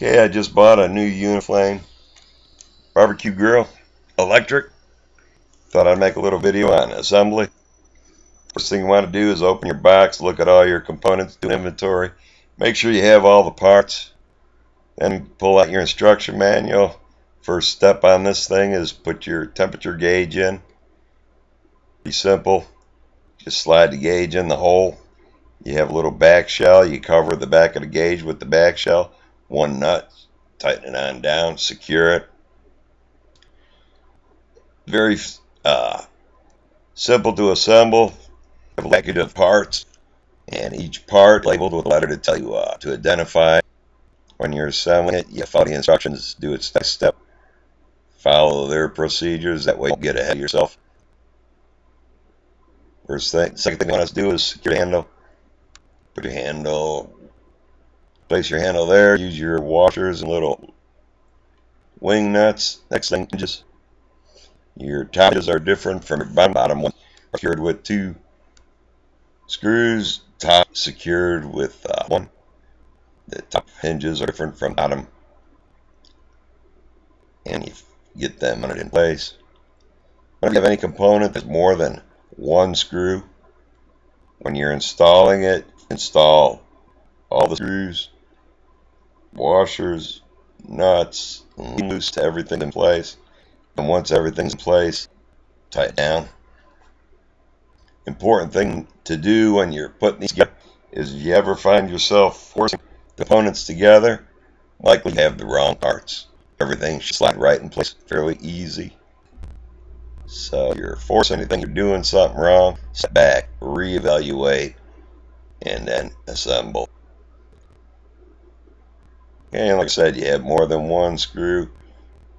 Okay, I just bought a new Uniflame barbecue grill, electric. Thought I'd make a little video on assembly. First thing you want to do is open your box, look at all your components, do inventory, make sure you have all the parts. Then pull out your instruction manual. First step on this thing is put your temperature gauge in. Pretty simple. Just slide the gauge in the hole. You have a little back shell. You cover the back of the gauge with the back shell. One nut. Tighten it on down. Secure it. Very simple to assemble. Have a package of parts, and each part labeled with a letter to tell you to identify. When you're assembling it, you follow the instructions. Do it step by step. Follow their procedures. That way you get ahead of yourself. Second thing I want us to do is secure the handle. Put your handle, place your handle there. Use your washers and little wing nuts. Next thing, hinges. Your top hinges are different from your bottom one. Secured with 2 screws. Top secured with 1. The top hinges are different from bottom, and you get them mounted in place. If you have any component that's more than 1 screw, when you're installing it, install all the screws, washers, nuts, and loose to everything in place. And once everything's in place, tighten down. Important thing to do when you're putting these together is if you ever find yourself forcing components together, likely you have the wrong parts. Everything should slide right in place fairly easy. So if you're forcing anything, you're doing something wrong, step back, reevaluate, and then assemble. And like I said, you have more than 1 screw,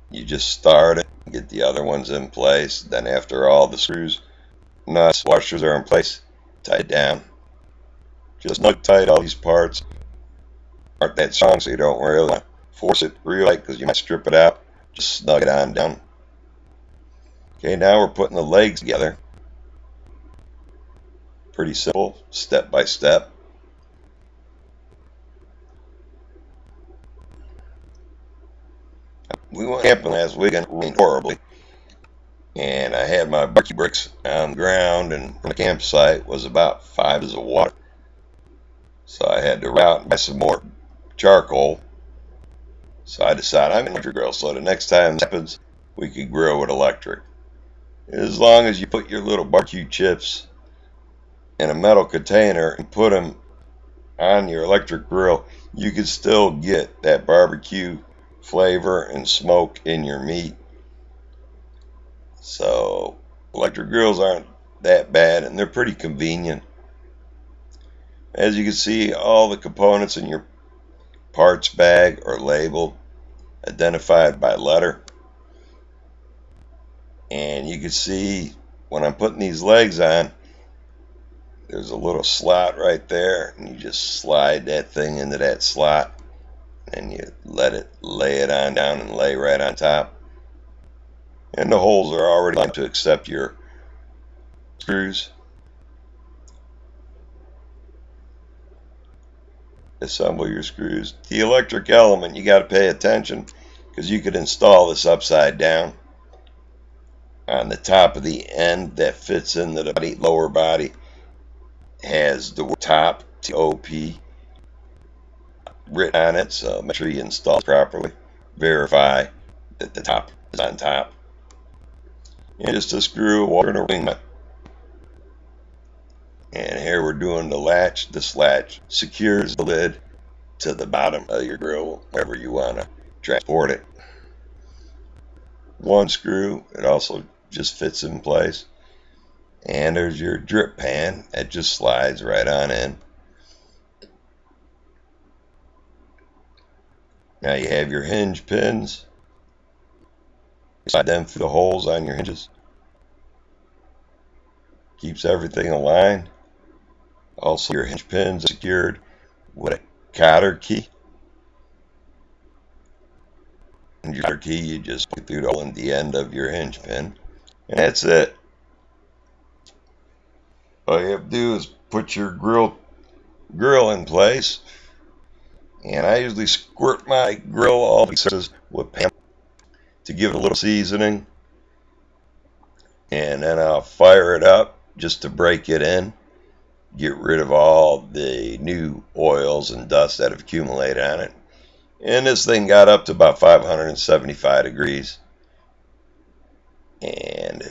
you just start it, get the other ones in place. Then after all the screws, nuts, washers are in place, tie it down. Just snug tight all these parts. Aren't that strong, so you don't really want to force it real tight because you might strip it out. Just snug it on down. Okay, now we're putting the legs together. Pretty simple, step by step. We went camping last weekend. It rained horribly, and I had my barbecue bricks on the ground, and from the campsite was about 5 inches of water. So I had to route and buy some more charcoal. So I decided I'm an electric grill, so the next time this happens, we could grill with electric. As long as you put your little barbecue chips in a metal container and put them on your electric grill, you can still get that barbecue flavor and smoke in your meat. So electric grills aren't that bad, and they're pretty convenient. As you can see, all the components in your parts bag are labeled, identified by letter. And you can see when I'm putting these legs on, there's a little slot right there, and you just slide that thing into that slot, and you lay it on down and lay right on top. And the holes are already lined to accept your screws. Assemble your screws. The electric element, you got to pay attention because you could install this upside down. On the top of the end that fits into the lower body has the word top, T-O-P, written on it, so make sure you install it properly. Verify that the top is on top. And just a screw, a water, and a wing nut. And here we're doing the latch. This latch secures the lid to the bottom of your grill, wherever you want to transport it. 1 screw, it also just fits in place. And there's your drip pan that just slides right on in. Now you have your hinge pins. Slide them through the holes on your hinges. Keeps everything aligned. Also, your hinge pins are secured with a cotter key. And your cotter key, you just put through the hole in the end of your hinge pin. And that's it. All you have to do is put your grill in place. And I usually squirt my grill all the surfaces with Pam to give it a little seasoning. And then I'll fire it up just to break it in. Get rid of all the new oils and dust that have accumulated on it. And this thing got up to about 575 degrees. And